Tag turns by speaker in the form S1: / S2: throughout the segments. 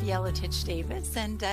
S1: Yeletich Davis, and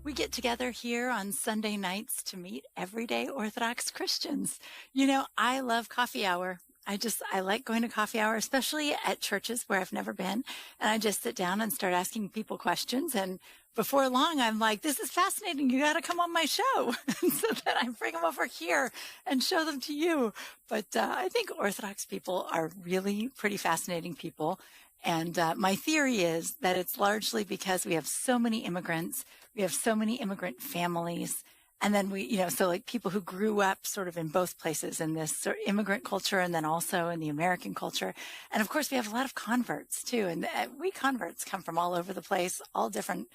S1: we get together here on Sunday nights to meet everyday Orthodox Christians. You know, I love coffee hour. I like going to coffee hour, especially at churches where I've never been. And I just sit down and start asking people questions. And before long, I'm like, this is fascinating. You got to come on my show. And so then I bring them over here and show them to you. But I think Orthodox people are really pretty fascinating people. And my theory is that it's largely because we have so many immigrants. We have so many immigrant families. And then so like people who grew up sort of in both places in this sort of immigrant culture and then also in the American culture. And of course, we have a lot of converts too. And we converts come from all over the place, all different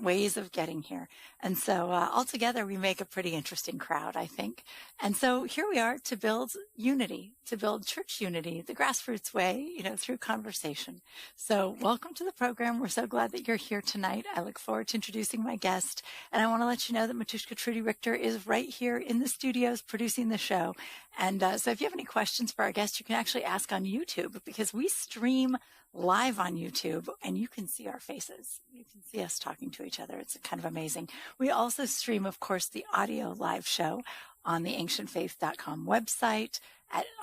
S1: ways of getting here. And so altogether, we make a pretty interesting crowd, I think. And so here we are to build unity, to build church unity, the grassroots way, through conversation. So welcome to the program. We're so glad that you're here tonight. I look forward to introducing my guest. And I want to let you know that Matushka Trudy Richter is right here in the studios producing the show. And so if you have any questions for our guest, you can actually ask on YouTube because we stream live on YouTube and you can see our faces. You can see us talking to each other. It's kind of amazing. We also stream, of course, the audio live show on the ancientfaith.com website,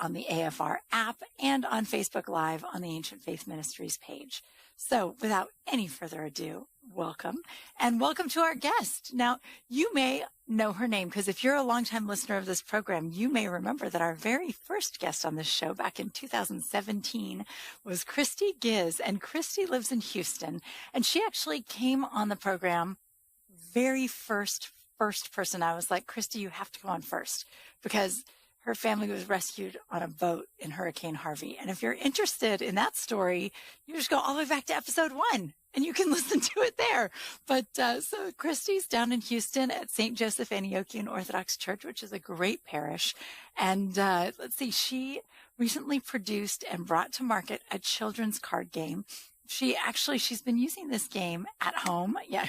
S1: on the AFR app, and on Facebook Live on the Ancient Faith Ministries page. So without any further ado, welcome. And welcome to our guest. Now, you may know her name because if you're a longtime listener of this program, you may remember that our very first guest on this show back in 2017 was Christi Ghiz. And Christi lives in Houston. And she actually came on the program very first person. I was like, Christi, you have to go on first because her family was rescued on a boat in Hurricane Harvey. And if you're interested in that story, you just go all the way back to episode 1 and you can listen to it there. But so Christi's down in Houston at St. Joseph Antiochian Orthodox Church, which is a great parish. And let's see, she recently produced and brought to market a children's card game. She's been using this game at home. Yeah,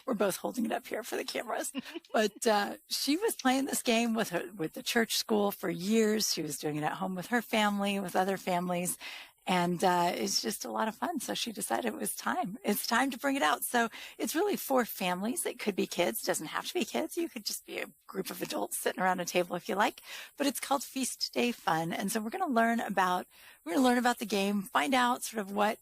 S1: we're both holding it up here for the cameras. But she was playing this game with the church school for years. She was doing it at home with her family, with other families. And it's just a lot of fun. So she decided it was time. It's time to bring it out. So it's really for families. It could be kids. It doesn't have to be kids. You could just be a group of adults sitting around a table if you like. But it's called Feast Day Fun. And so we're going to learn about the game, find out sort of what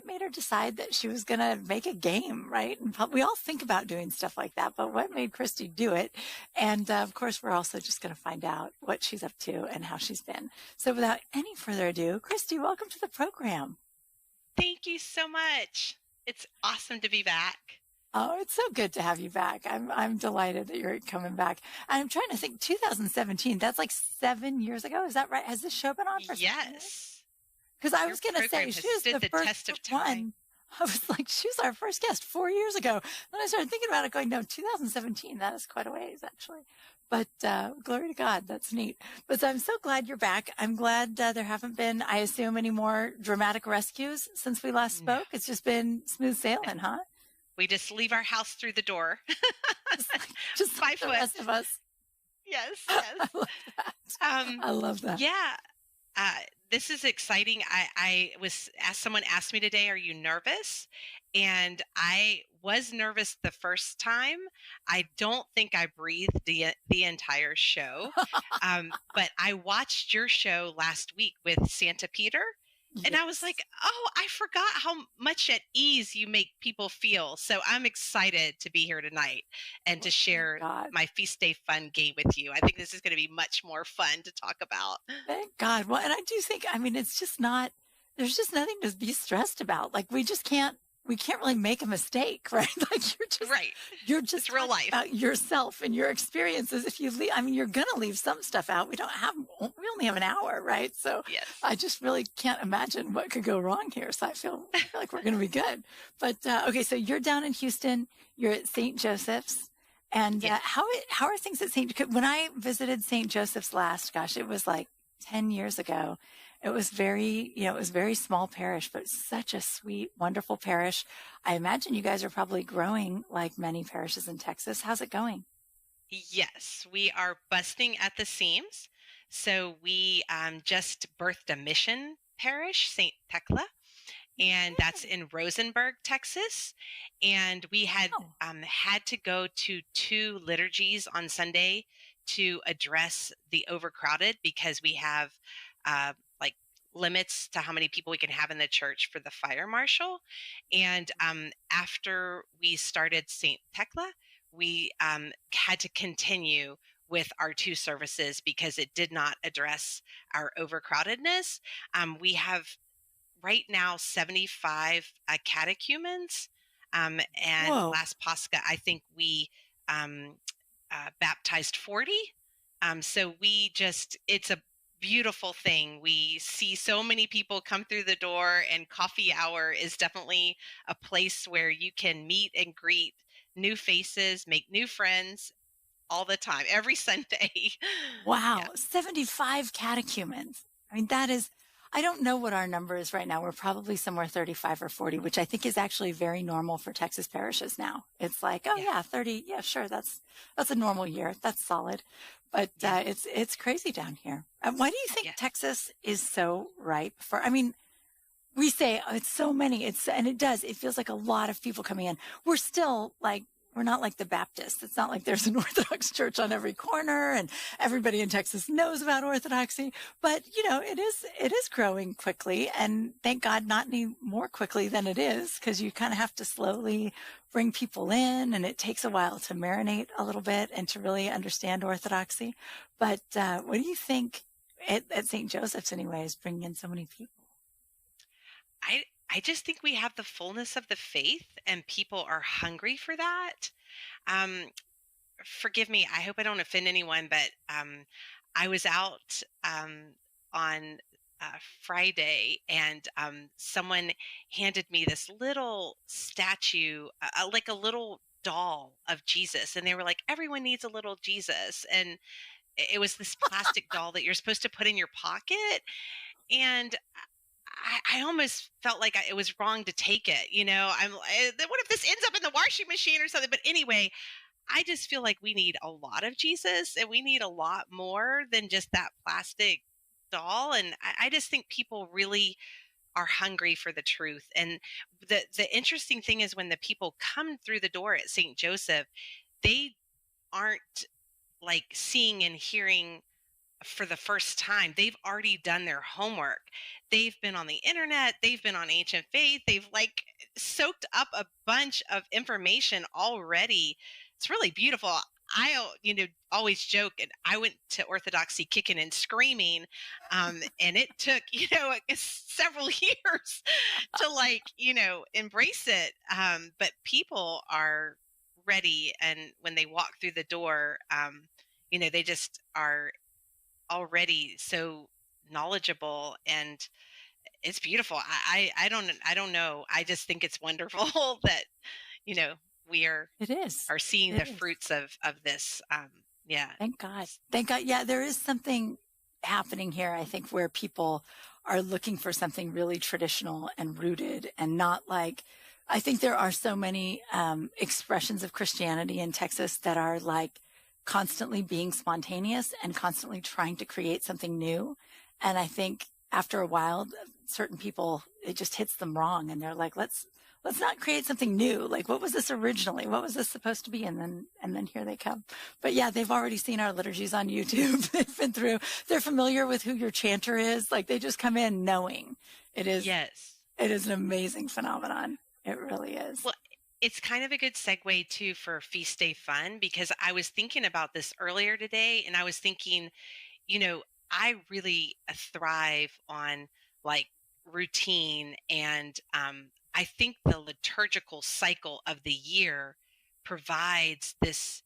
S1: made her decide that she was going to make a game, right? And we all think about doing stuff like that, but what made Christi do it? And of course, we're also just going to find out what she's up to and how she's been. So without any further ado, Christi, welcome to the program.
S2: Thank you so much. It's awesome to be back.
S1: Oh, it's so good to have you back. I'm delighted that you're coming back. I'm trying to think, 2017, that's like 7 years ago. Is that right? Has this show been on for 7 years?
S2: Yes.
S1: Because I was going to say, she was the first one. I was like, she was our first guest 4 years ago. Then I started thinking about it going, no, 2017, that is quite a ways, actually. But glory to God, that's neat. But so I'm so glad you're back. I'm glad there haven't been, I assume, any more dramatic rescues since we last spoke. It's just been smooth sailing, huh?
S2: We just leave our house through the door.
S1: just
S2: 5
S1: like the
S2: foot.
S1: rest of us.
S2: Yes.
S1: I love that. I love that.
S2: Yeah. This is exciting. Someone asked me today, are you nervous? And I was nervous the first time. I don't think I breathed the entire show. But I watched your show last week with Santa Peter. Yes. And I was like, oh, I forgot how much at ease you make people feel. So I'm excited to be here tonight and to share my Feast Day Fun game with you. I think this is going to be much more fun to talk about.
S1: Thank God. Well, and I do think, it's just there's just nothing to be stressed about. Like we can't really make a mistake, right? Like you're just
S2: it's real life
S1: about yourself and your experiences. If you leave, you're going to leave some stuff out. We only have an hour, right? So
S2: yes. I
S1: just really can't imagine what could go wrong here. So I feel like we're going to be good. But, okay. So you're down in Houston, you're at St. Joseph's. And
S2: yes.
S1: How are things at when I visited St. Joseph's last, gosh, it was like 10 years ago. It was very small parish, but such a sweet, wonderful parish. I imagine you guys are probably growing like many parishes in Texas. How's it going?
S2: Yes, we are busting at the seams. So we just birthed a mission parish, St. Thecla, and that's in Rosenberg, Texas. And we
S1: Oh,
S2: had to go to two liturgies on Sunday to address the overcrowded, because we have like limits to how many people we can have in the church for the fire marshal. And after we started St. Tekla, we had to continue with our two services because it did not address our overcrowdedness. We have right now 75 catechumens. And
S1: whoa.
S2: last Pascha, I think we um, baptized 40. So it's a beautiful thing. We see so many people come through the door, and coffee hour is definitely a place where you can meet and greet new faces, make new friends all the time, every Sunday. Yeah.
S1: Wow, 75 catechumens. I mean, that is, I don't know what our number is right now. We're probably somewhere 35 or 40, which I think is actually very normal for Texas parishes now. It's like, oh
S2: Yeah.
S1: yeah, 30. Yeah, sure. That's a normal year. That's solid. But
S2: Yeah.
S1: it's crazy down here. Why do you think
S2: Yeah.
S1: Texas is so ripe for, I mean, we say oh, it's so many. And it does. It feels like a lot of people coming in. We're still like, we're not like the Baptists. It's not like there's an Orthodox church on every corner and everybody in Texas knows about Orthodoxy. But, it is growing quickly, and thank God not any more quickly than it is, because you kind of have to slowly bring people in, and it takes a while to marinate a little bit and to really understand Orthodoxy. But what do you think at St. Joseph's anyways, bringing in so many people?
S2: I just think we have the fullness of the faith, and people are hungry for that. Um, Forgive me. I hope I don't offend anyone, but I was out on Friday, and someone handed me this little statue, like a little doll of Jesus, and they were like, "Everyone needs a little Jesus," and it was this plastic doll that you're supposed to put in your pocket, and I almost felt like it was wrong to take it. What if this ends up in the washing machine or something? But anyway, I just feel like we need a lot of Jesus, and we need a lot more than just that plastic doll. And I just think people really are hungry for the truth. And the interesting thing is, when the people come through the door at St. Joseph, they aren't like seeing and hearing for the first time. They've already done their homework. They've been on the internet, they've been on Ancient Faith, they've like soaked up a bunch of information already. It's really beautiful. I always joke, and I went to Orthodoxy kicking and screaming, and it took several years to embrace it. But people are ready, and when they walk through the door, they just are already so knowledgeable, and it's beautiful. I don't know. I just think it's wonderful that you know we
S1: It is.
S2: are seeing
S1: It
S2: the
S1: is.
S2: fruits of this. Yeah.
S1: Thank God. Thank God. Yeah, there is something happening here, I think, where people are looking for something really traditional and rooted, and not like, I think there are so many expressions of Christianity in Texas that are like constantly being spontaneous and constantly trying to create something new. And I think after a while, certain people, it just hits them wrong, and they're like, let's not create something new. Like, what was this originally? What was this supposed to be? And then here they come. But yeah, they've already seen our liturgies on YouTube. They've been through, they're familiar with who your chanter is. Like, they just come in knowing it is,
S2: Yes.
S1: it is an amazing phenomenon. It really is.
S2: Well, it's kind of a good segue too for feast day fun, because I was thinking about this earlier today, and I was thinking, I really thrive on like routine, and I think the liturgical cycle of the year provides this.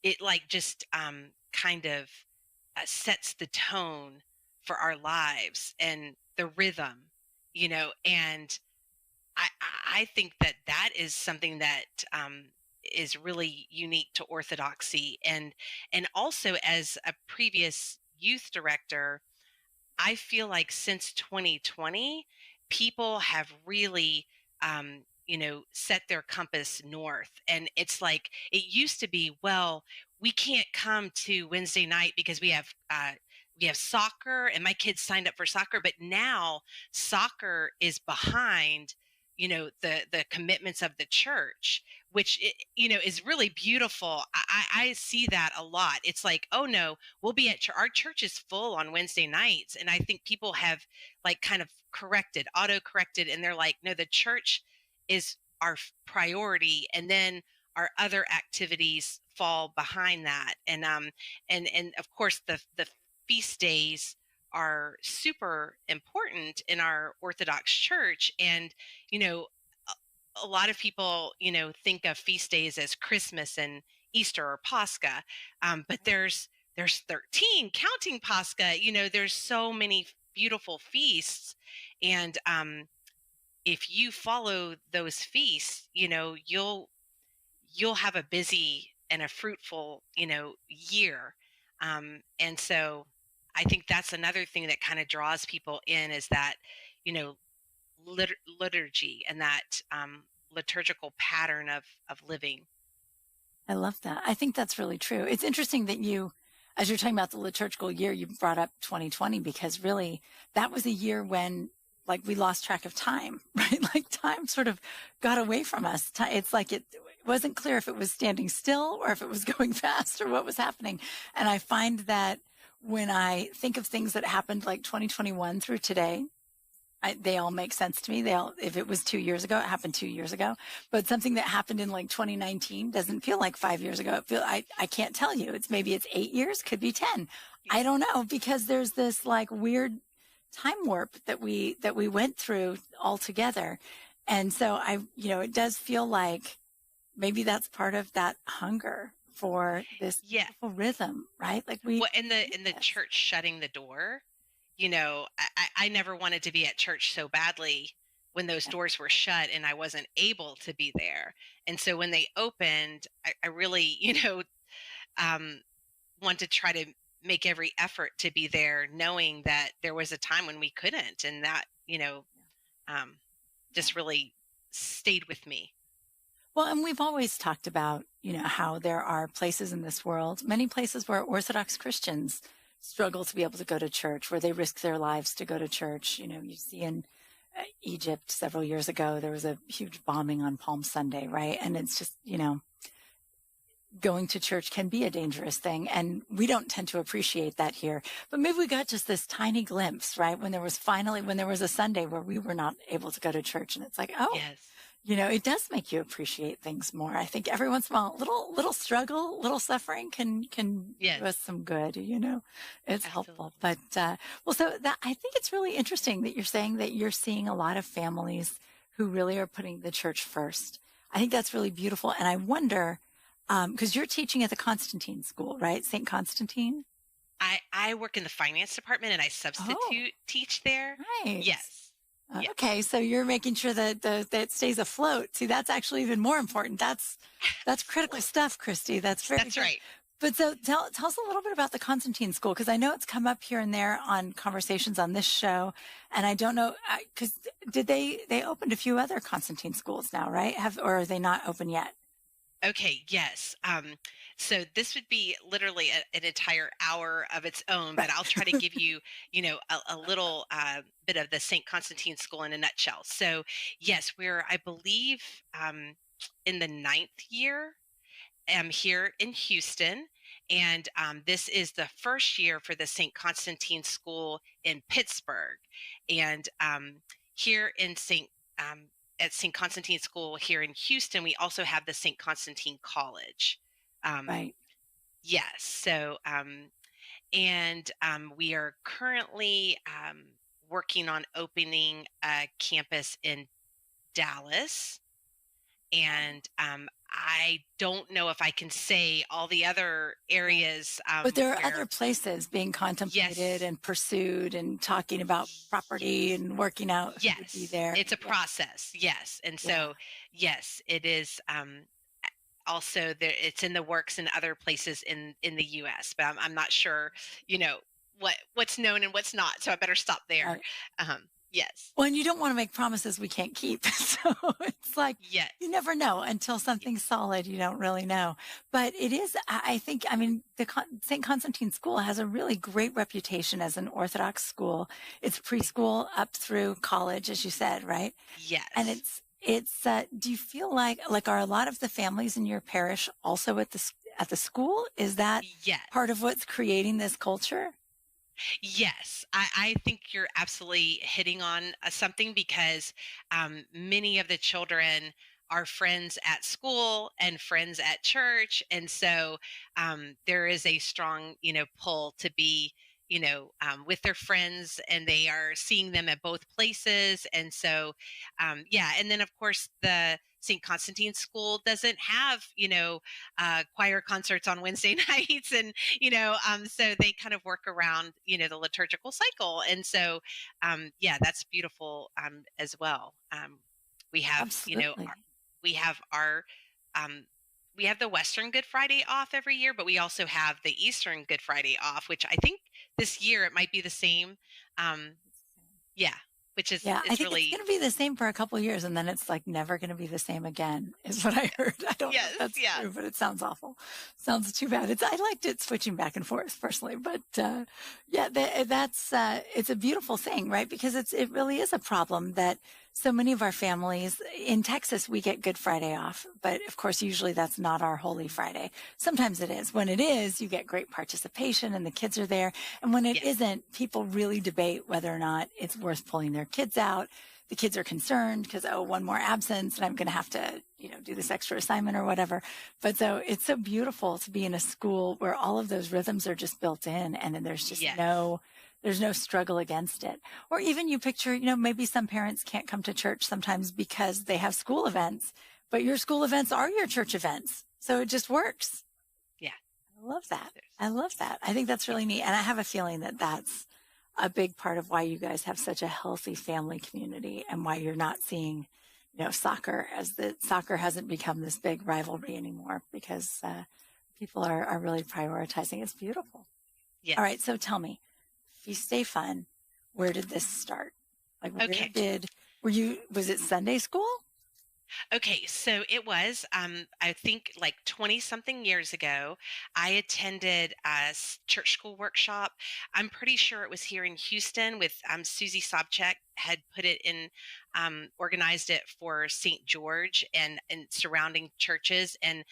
S2: It like just kind of sets the tone for our lives and the rhythm, and I think that is something that is really unique to Orthodoxy, and also as a previous youth director, I feel like since 2020, people have really, set their compass north. And it's like, it used to be, well, we can't come to Wednesday night because we have we have soccer, and my kids signed up for soccer, but now soccer is behind, the commitments of the church, which is really beautiful. I see that a lot. It's like, oh no, we'll be at our church is full on Wednesday nights, and I think people have like kind of auto corrected, and they're like, no, the church is our priority, and then our other activities fall behind that. And of course the feast days are super important in our Orthodox Church. And, you know, a lot of people, think of feast days as Christmas and Easter or Pascha. But there's 13 counting Pascha, there's so many beautiful feasts. And if you follow those feasts, you'll have a busy and a fruitful, year. And so I think that's another thing that kind of draws people in, is that, you know, liturgy, and that liturgical pattern of living.
S1: I love that. I think that's really true. It's interesting that as you're talking about the liturgical year, you brought up 2020, because really that was a year when like we lost track of time, right? Like time sort of got away from us. It's like it wasn't clear if it was standing still or if it was going fast or what was happening. And I find that when I think of things that happened like 2021 through today, they all make sense to me. If it was 2 years ago, it happened 2 years ago. But something that happened in like 2019 doesn't feel like 5 years ago. I can't tell you. Maybe it's 8 years, could be 10. I don't know, because there's this like weird time warp that we went through all together. And so it does feel like maybe that's part of that hunger for this beautiful rhythm, right? Like
S2: in the church shutting the door, I never wanted to be at church so badly when those doors were shut and I wasn't able to be there. And so when they opened, I really, want to try to make every effort to be there, knowing that there was a time when we couldn't, and that, just really stayed with me.
S1: Well, and we've always talked about, how there are places in this world, many places where Orthodox Christians struggle to be able to go to church, where they risk their lives to go to church. You see in Egypt several years ago, there was a huge bombing on Palm Sunday, right? And it's just, going to church can be a dangerous thing. And we don't tend to appreciate that here. But maybe we got just this tiny glimpse, right? When there was a Sunday where we were not able to go to church. And it's like, oh,
S2: yes.
S1: It does make you appreciate things more. I think every once in a while, little struggle, little suffering can
S2: yes.
S1: do us some good, it's
S2: Absolutely.
S1: Helpful. But, so that, I think it's really interesting that you're saying that you're seeing a lot of families who really are putting the church first. I think that's really beautiful. And I wonder, because you're teaching at the Constantine School, right? St. Constantine?
S2: I work in the finance department, and I substitute teach there.
S1: Nice.
S2: Yes. Yeah.
S1: Okay, so you're making sure that that stays afloat. See, that's actually even more important. That's critical stuff, Christi. That's
S2: good. Right.
S1: But so tell us a little bit about the Constantine School, because I know it's come up here and there on conversations on this show, and I don't know, because they opened a few other Constantine schools now, right? Or are they not open yet?
S2: Okay, yes. So this would be literally an entire hour of its own, but I'll try to give you, a little bit of the St. Constantine School in a nutshell. So yes, we're, I believe, in the 9th year here in Houston. And this is the first year for the St. Constantine School in Pittsburgh. And here in at St. Constantine School here in Houston, we also have the St. Constantine College.
S1: Right.
S2: Yes. So, and we are currently working on opening a campus in Dallas. And I don't know if I can say all the other areas.
S1: But there are other places being contemplated
S2: yes.
S1: and pursued and talking about property and working out who
S2: yes.
S1: would be there.
S2: It's a process. Yes. And so, yes, it is. Also, it's in the works in other places in the U.S., but I'm not sure, what's known and what's not. So I better stop there.
S1: Right.
S2: Yes.
S1: Well, and you don't want to make promises we can't keep. So it's like
S2: Yes.
S1: you never know until
S2: Yes.
S1: something's solid. You don't really know. But it is, I think, I mean, the St. Constantine School has a really great reputation as an Orthodox school. It's preschool up through college, as you said, right? And
S2: Yes.
S1: do you feel like are a lot of the families in your parish also at the school? Is that part of
S2: Yes.
S1: what's creating this culture?
S2: Yes, I think you're absolutely hitting on something because many of the children are friends at school and friends at church. And so there is a strong, pull to be, with their friends and they are seeing them at both places. And so, yeah. And then, of course, the St. Constantine School doesn't have, choir concerts on Wednesday nights and so they kind of work around the liturgical cycle, and so yeah, that's beautiful as well. We have
S1: Absolutely.
S2: we have our um, we have the Western Good Friday off every year, but we also have the Eastern Good Friday off, which I think this year it might be the same. um, yeah, which is
S1: Yeah, I
S2: it's
S1: think it's
S2: really
S1: going to be the same for a couple of years, and then it's like never going to be the same again, is what I heard. I don't know if
S2: yes,
S1: that's
S2: yeah,
S1: true, but it sounds awful. Sounds too bad. I liked it switching back and forth personally, but yeah, it's a beautiful thing, right? Because it really is a problem that so many of our families in Texas, we get Good Friday off, but of course, usually that's not our Holy Friday. Sometimes it is. When it is, you get great participation and the kids are there. And when it
S2: yes,
S1: isn't, people really debate whether or not it's worth pulling their kids out. The kids are concerned because, oh, one more absence and I'm going to have to, do this extra assignment or whatever. But so it's so beautiful to be in a school where all of those rhythms are just built in and then there's just
S2: yes,
S1: there's no struggle against it. Or even you picture, maybe some parents can't come to church sometimes because they have school events, but your school events are your church events. So it just works.
S2: yeah,
S1: I love that.
S2: there's,
S1: I love that. I think that's
S2: yeah,
S1: really neat. And I have a feeling that that's a big part of why you guys have such a healthy family community and why you're not seeing, soccer soccer hasn't become this big rivalry anymore because people are really prioritizing. It's beautiful. All right.
S2: yes.
S1: So tell me, Feast Day Fun, where did this start? Like,
S2: Okay.
S1: was it Sunday school?
S2: Okay, so it was, I think like 20 something years ago, I attended a church school workshop. I'm pretty sure it was here in Houston with Susie Sobchak had put it in, organized it for St. George and surrounding churches. And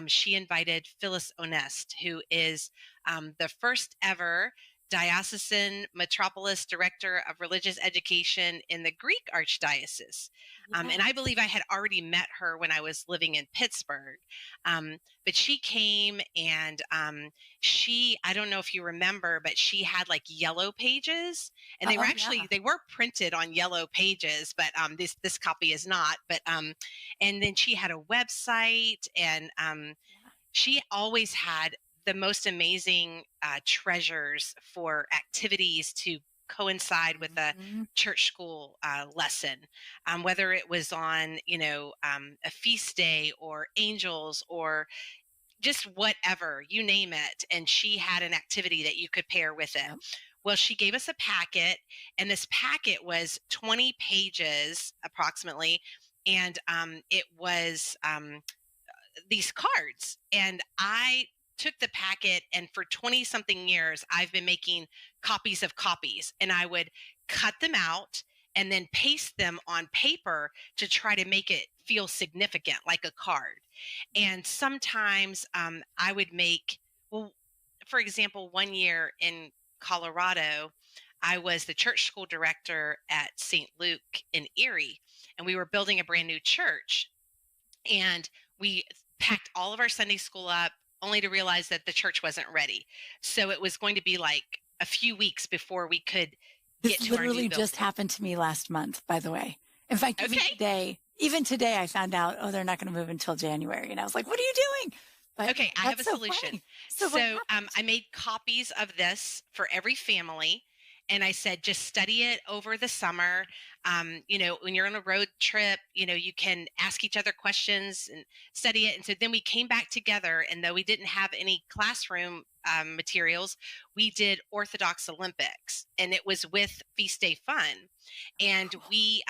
S2: she invited Phyllis Onest, who is the first ever diocesan metropolis director of religious education in the Greek Archdiocese. And I
S1: Yes.
S2: believe I had already met her when I was living in Pittsburgh. But she came and I don't know if you remember, but she had like yellow pages and
S1: Oh, yeah.
S2: they were printed on yellow pages, but this copy is not. But and then she had a website and she always had the most amazing treasures for activities to coincide with a
S1: Mhm.
S2: church school lesson, whether it was on, a feast day or angels or just whatever, you name it. And she had an activity that you could pair with it.
S1: Yep.
S2: Well, she gave us a packet, and this packet was 20 pages approximately. And it was these cards, and I took the packet, and for 20 something years I've been making copies of copies, and I would cut them out and then paste them on paper to try to make it feel significant like a card. And sometimes I would make, well, for example, one year in Colorado, I was the church school director at St. Luke in Erie, and we were building a brand new church, and we packed all of our Sunday school up only to realize that the church wasn't ready. So it was going to be like a few weeks before we could
S1: This
S2: get to our new
S1: literally just
S2: building.
S1: happened to me last month, by the way. In fact,
S2: Okay.
S1: even today, I found out, oh, they're not going to move until January. And I was like, what are you doing? But
S2: Okay, I have a
S1: that's so
S2: solution.
S1: funny. So what
S2: So
S1: happened?
S2: I made copies of this for every family, And I said, just study it over the summer. When you're on a road trip, you can ask each other questions and study it. And so then we came back together, and though we didn't have any classroom materials, we did Orthodox Olympics, and it was with Feast Day Fun. And we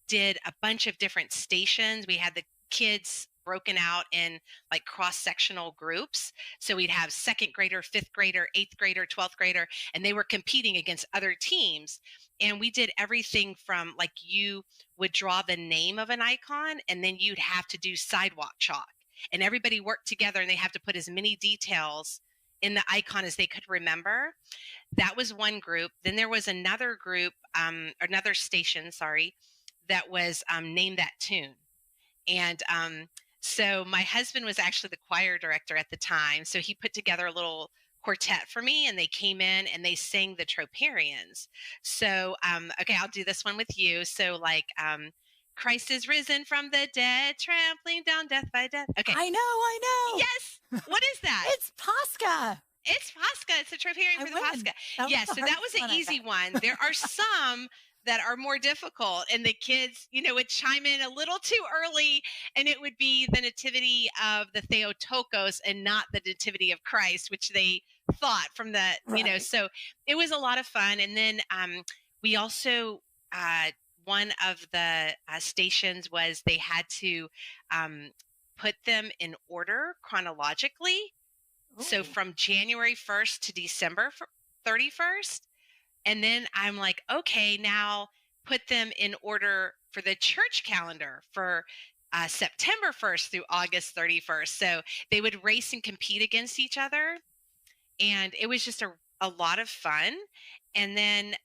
S2: did a bunch of different stations. We had the kids broken out in like cross-sectional groups. So we'd have second grader, fifth grader, eighth grader, 12th grader, and they were competing against other teams. And we did everything from like you would draw the name of an icon, and then you'd have to do sidewalk chalk. And everybody worked together, and they have to put as many details in the icon as they could remember. That was one group. Then there was another group, another station, sorry, that was Name That Tune. And so my husband was actually the choir director at the time. So he put together a little quartet for me, and they came in and they sang the Troparians. So, okay, I'll do this one with you. So like, Christ is risen from the dead, trampling down death by death. Okay.
S1: I know.
S2: Yes. What is that?
S1: It's Pascha.
S2: It's Pascha. It's a Troparian for the Pascha. Yes. So that was an easy one. There are some that are more difficult, and the kids, would chime in a little too early, and it would be the nativity of the Theotokos and not the nativity of Christ, which they thought from the,
S1: Right.
S2: so it was a lot of fun. And then we also, one of the stations was they had to put them in order chronologically.
S1: Ooh.
S2: So from January 1st to December 31st. And then I'm like, okay, now put them in order for the church calendar for September 1st through August 31st. So they would race and compete against each other. And it was just a lot of fun. And then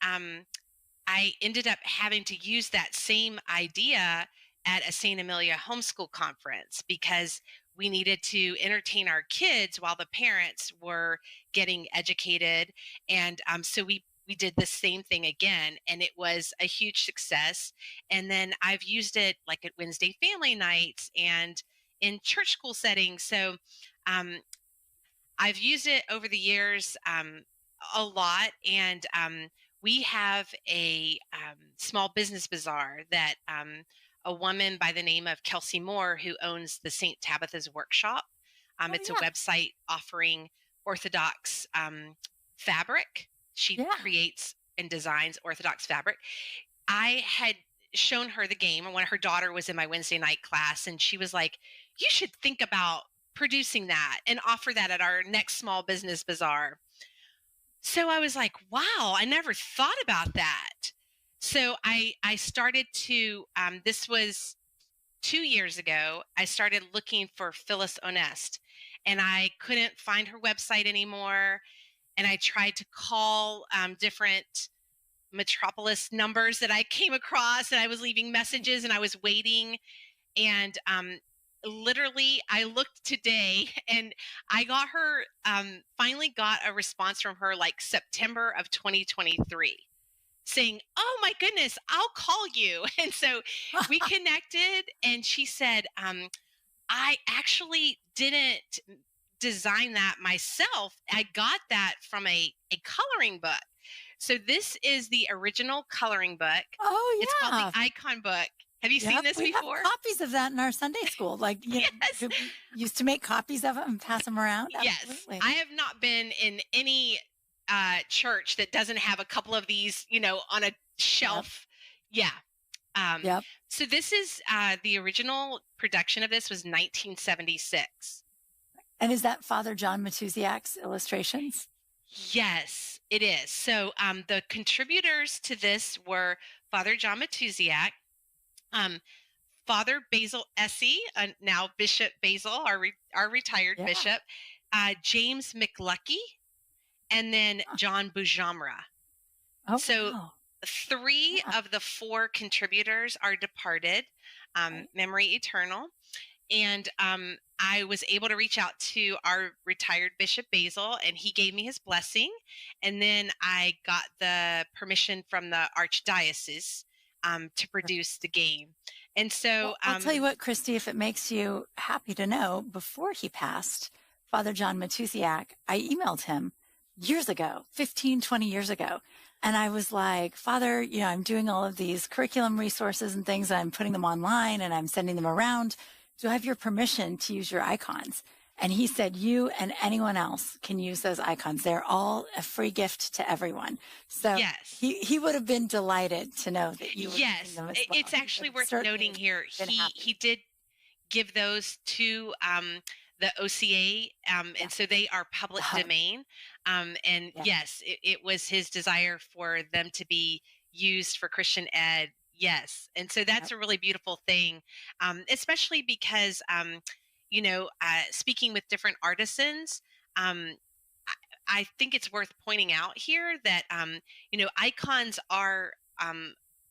S2: I ended up having to use that same idea at a St. Amelia homeschool conference, because we needed to entertain our kids while the parents were getting educated. And so we did the same thing again, and it was a huge success. And then I've used it like at Wednesday family nights and in church school settings. So I've used it over the years a lot. And we have a small business bazaar that a woman by the name of Kelsey Moore, who owns the St. Tabitha's Workshop. It's a website offering Orthodox fabric. She creates and designs Orthodox fabric. I had shown her the game, and when her daughter was in my Wednesday night class, and she was like, you should think about producing that and offer that at our next small business bazaar. So I was like, wow, I never thought about that. So I started to, this was 2 years ago, I started looking for Phyllis Onest, and I couldn't find her website anymore. And I tried to call different metropolis numbers that I came across, and I was leaving messages, and I was waiting. And literally, I looked today, and I got her, finally got a response from her like September of 2023 saying, oh my goodness, I'll call you. And so we connected, and she said, I actually didn't design that myself. I got that from a coloring book. So this is the original coloring book.
S1: Oh, yeah.
S2: It's called the Icon Book. Have you seen this before?
S1: We have copies of that in our Sunday school. Like,
S2: yes.
S1: We used to make copies of them and pass them around.
S2: Yes.
S1: Absolutely.
S2: I have not been in any church that doesn't have a couple of these, on a shelf. Yep. Yeah. So this is the original production of this was 1976.
S1: And is that Father John Matusiak's illustrations?
S2: Yes, it is. So the contributors to this were Father John Matusiak, Father Basil Essie, now Bishop Basil, our retired bishop, James McLucky, and then John Bujamra.
S1: Oh,
S2: so
S1: wow.
S2: 3 of the 4 contributors are departed, memory eternal. And I was able to reach out to our retired Bishop Basil, and he gave me his blessing. And then I got the permission from the Archdiocese to produce the game. And so
S1: I'll tell you what, Christy, if it makes you happy to know, before he passed, Father John Matusiak, I emailed him years ago, 15, 20 years ago. And I was like, Father, I'm doing all of these curriculum resources and things, and I'm putting them online and I'm sending them around. Do I have your permission to use your icons? And he said, you and anyone else can use those icons. They're all a free gift to everyone. So
S2: Yes.
S1: he would have been delighted to know that you were using them as well.
S2: It's actually worth noting here. He did give those to the OCA, and so they are public domain. And yes, it was his desire for them to be used for Christian ed. Yes. And so that's a really beautiful thing, especially because, speaking with different artisans, I think it's worth pointing out here that, icons are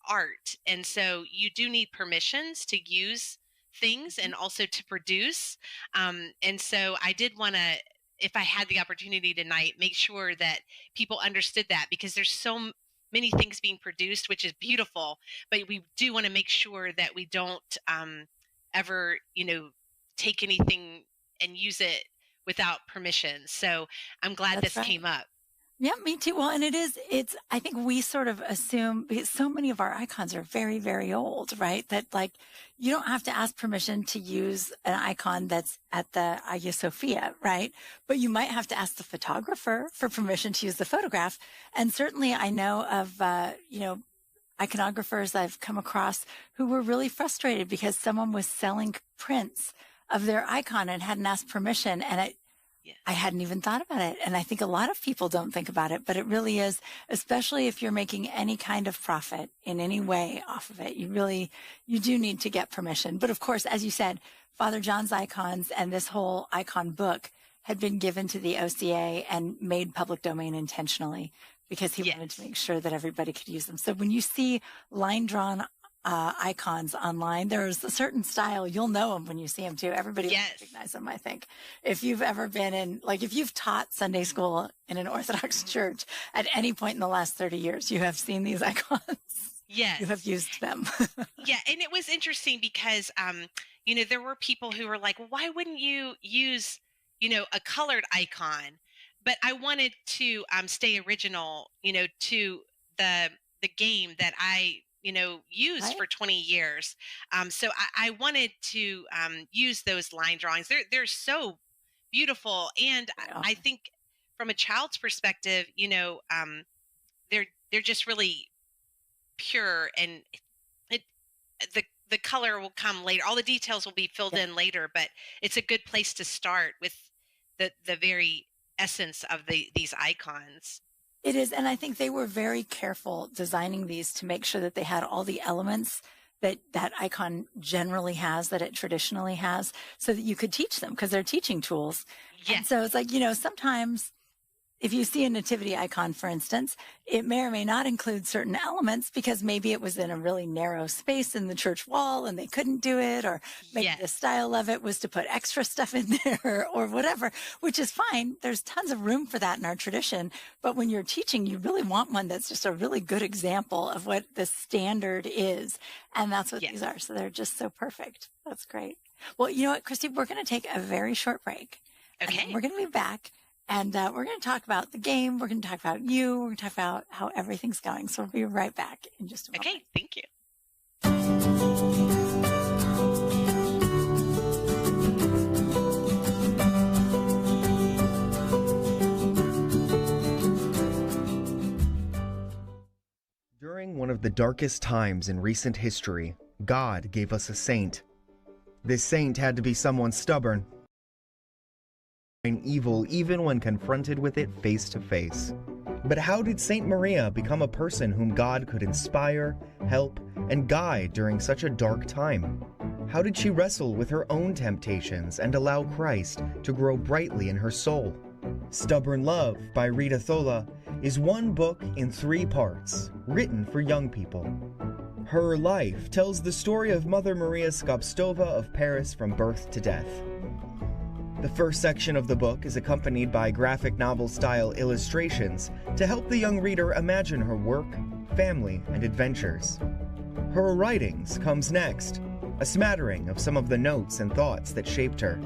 S2: art. And so you do need permissions to use things and also to produce. And so I did want to, if I had the opportunity tonight, make sure that people understood that, because there's so many things being produced, which is beautiful, but we do want to make sure that we don't ever, take anything and use it without permission. So I'm glad this came up.
S1: Yeah, me too. Well, and I think we sort of assume, because so many of our icons are very, very old, right? That like, you don't have to ask permission to use an icon that's at the Hagia Sophia, right? But you might have to ask the photographer for permission to use the photograph. And certainly I know of, iconographers I've come across who were really frustrated because someone was selling prints of their icon and hadn't asked permission. And I hadn't even thought about it. And I think a lot of people don't think about it, but it really is, especially if you're making any kind of profit in any way off of it. You do need to get permission. But of course, as you said, Father John's icons and this whole icon book had been given to the OCA and made public domain intentionally because he wanted to make sure that everybody could use them. So when you see line drawn icons online, there's a certain style. You'll know them when you see them too. Everybody will recognize them, I think. If you've ever been if you've taught Sunday school in an Orthodox church at any point in the last 30 years, you have seen these icons. Yes. You have used them.
S2: Yeah. And it was interesting because, there were people who were like, well, why wouldn't you use, a colored icon? But I wanted to stay original, to the game that I used for 20 years. So I wanted to use those line drawings. They're so beautiful. And I think from a child's perspective, they're just really pure, and the color will come later. All the details will be filled in later, but it's a good place to start with the very essence of these icons.
S1: It is. And I think they were very careful designing these to make sure that they had all the elements that icon generally has, that it traditionally has, so that you could teach them, because they're teaching tools. Yeah. And so it's like, sometimes if you see a nativity icon, for instance, it may or may not include certain elements because maybe it was in a really narrow space in the church wall and they couldn't do it, or maybe the style of it was to put extra stuff in there or whatever, which is fine. There's tons of room for that in our tradition. But when you're teaching, you really want one that's just a really good example of what the standard is. And that's what these are. So they're just so perfect. That's great. Well, you know what, Christi, we're going to take a very short break. Okay. And then we're going to be back. And we're going to talk about the game. We're going to talk about you. We're going to talk about how everything's going. So we'll be right back in just a moment.
S2: Okay, thank you.
S3: During one of the darkest times in recent history, God gave us a saint. This saint had to be someone stubborn and evil even when confronted with it face to face. But how did Saint Maria become a person whom God could inspire, help, and guide during such a dark time? How did she wrestle with her own temptations and allow Christ to grow brightly in her soul? Stubborn Love by Rita Thola is one book in 3 parts, written for young people. Her life tells the story of Mother Maria Skobtsova of Paris from birth to death. The first section of the book is accompanied by graphic novel-style illustrations to help the young reader imagine her work, family, and adventures. Her writings comes next, a smattering of some of the notes and thoughts that shaped her.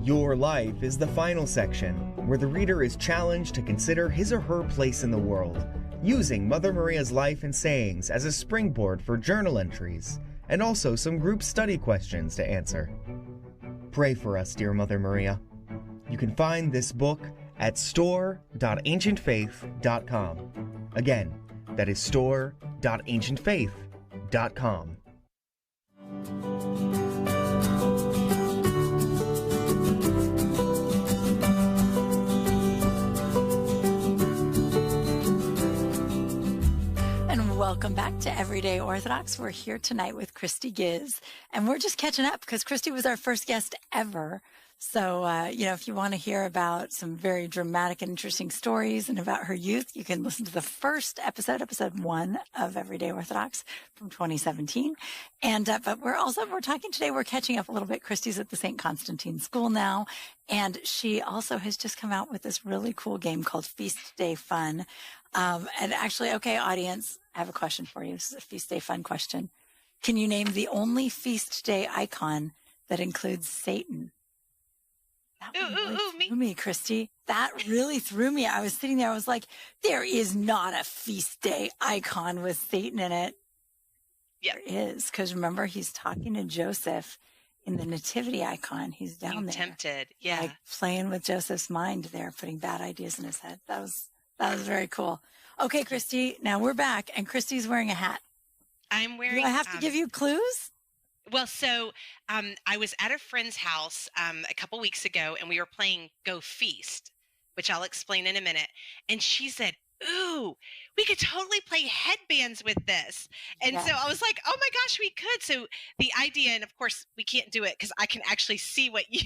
S3: Your Life is the final section, where the reader is challenged to consider his or her place in the world, using Mother Maria's life and sayings as a springboard for journal entries, and also some group study questions to answer. Pray for us, dear Mother Maria. You can find this book at store.ancientfaith.com. Again, that is store.ancientfaith.com.
S1: Welcome back to Everyday Orthodox. We're here tonight with Christi Ghiz, and we're just catching up because Christi was our first guest ever. So, if you want to hear about some very dramatic and interesting stories and about her youth, you can listen to the first episode 1 of Everyday Orthodox from 2017. And, but we're talking today, we're catching up a little bit. Christi's at the St. Constantine School now, and she also has just come out with this really cool game called Feast Day Fun. And actually, okay, audience, I have a question for you. This is a Feast Day Fun question. Can you name the only Feast Day icon that includes Satan? That threw me, Christi. That really threw me. I was sitting there. I was like, there is not a Feast Day icon with Satan in it.
S2: Yeah.
S1: There is. Because remember, he's talking to Joseph in the nativity icon. He's down there.
S2: Tempted. Yeah.
S1: Like playing with Joseph's mind there, putting bad ideas in his head. That was very cool. Okay, Christi, now we're back, and Christi's wearing a hat.
S2: I'm wearing...
S1: Do I have to give you clues?
S2: Well, so I was at a friend's house a couple weeks ago, and we were playing Go Feast, which I'll explain in a minute. And she said, ooh, we could totally play headbands with this. And so I was like, oh my gosh, we could. So the idea, and of course we can't do it because I can actually see what you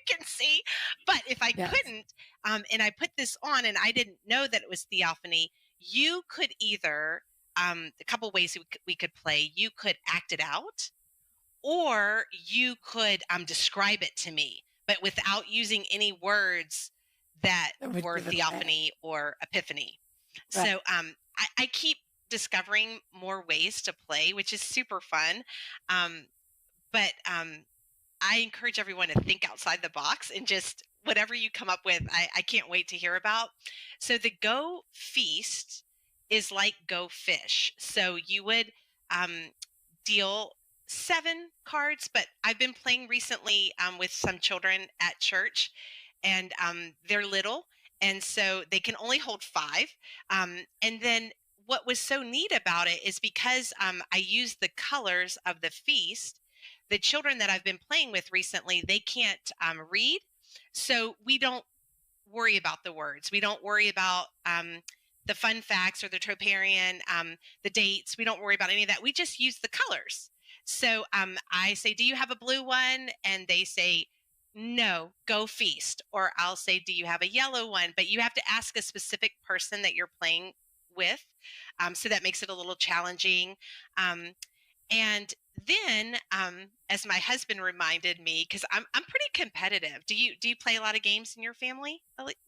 S2: can see. But if I couldn't, and I put this on and I didn't know that it was theophany, you could either, a couple ways we could play, you could act it out, or you could describe it to me, but without using any words that were theophany or epiphany. Right. So I keep discovering more ways to play, which is super fun. But I encourage everyone to think outside the box and just whatever you come up with, I can't wait to hear about. So the Go Feast is like Go Fish. So you would deal 7 cards, but I've been playing recently with some children at church, and they're little, and so they can only hold 5. And then what was so neat about it is because I used the colors of the feast, the children that I've been playing with recently, they can't read, so we don't worry about the words. We don't worry about the fun facts or the troparion, the dates. We don't worry about any of that. We just use the colors. So I say, do you have a blue one? And they say, no, Go Feast. Or I'll say, do you have a yellow one? But you have to ask a specific person that you're playing with. So that makes it a little challenging. And then, as my husband reminded me, because I'm pretty competitive. Do you play a lot of games in your family?